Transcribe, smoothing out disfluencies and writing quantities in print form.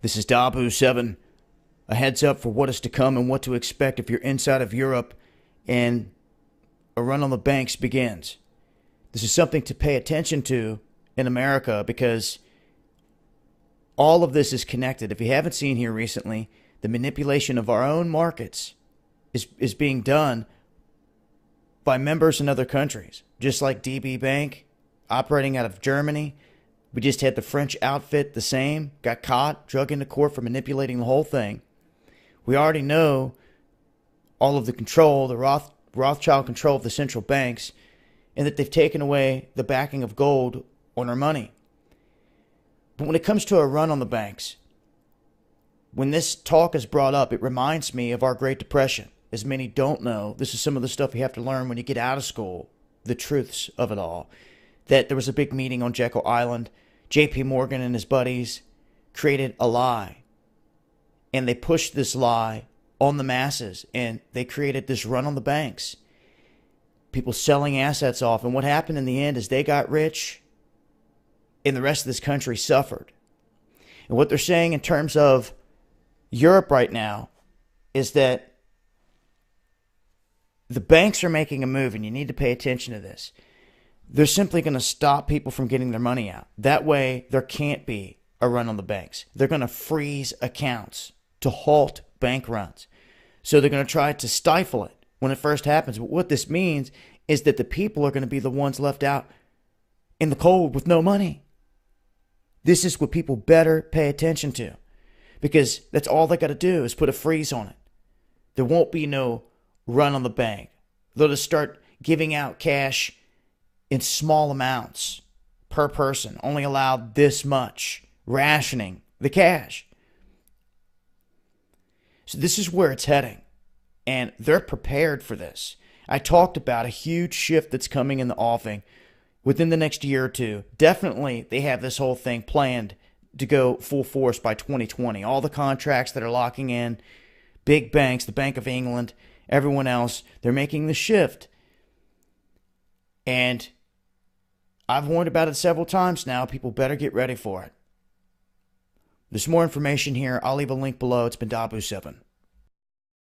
This is Dabu7. A heads up for what is to come and what to expect if you're inside of Europe and a run on the banks begins. This is something to pay attention to in America because all of this is connected. If you haven't seen here recently, the manipulation of our own markets is being done by members in other countries, just like DB Bank operating out of Germany. We just had the French outfit, the same, got caught, drug into court for manipulating the whole thing. We already know all of the control, the Rothschild control of the central banks, and that they've taken away the backing of gold on our money. But when it comes to a run on the banks, when this talk is brought up, it reminds me of our Great Depression. As many don't know, this is some of the stuff you have to learn when you get out of school, the truths of it all. That there was a big meeting on Jekyll Island. J.P. Morgan and his buddies created a lie. And they pushed this lie on the masses. And they created this run on the banks. People selling assets off. And what happened in the end is they got rich and the rest of this country suffered. And what they're saying in terms of Europe right now is that the banks are making a move, and you need to pay attention to this. They're simply going to stop people from getting their money out. That way, there can't be a run on the banks. They're going to freeze accounts to halt bank runs. So they're going to try to stifle it when it first happens. But what this means is that the people are going to be the ones left out in the cold with no money. This is what people better pay attention to, because that's all they got to do is put a freeze on it. There won't be no run on the bank. They'll just start giving out cash in small amounts per person, only allowed this much, rationing the cash. So this is where it's heading, and they're prepared for this. I talked about a huge shift that's coming in the offing within the next year or two. Definitely they have this whole thing planned to go full force by 2020. All the contracts that are locking in, big banks, the Bank of England, everyone else, they're making the shift. And I've warned about it several times now. People better get ready for it. There's more information here. I'll leave a link below. It's been Dabu7.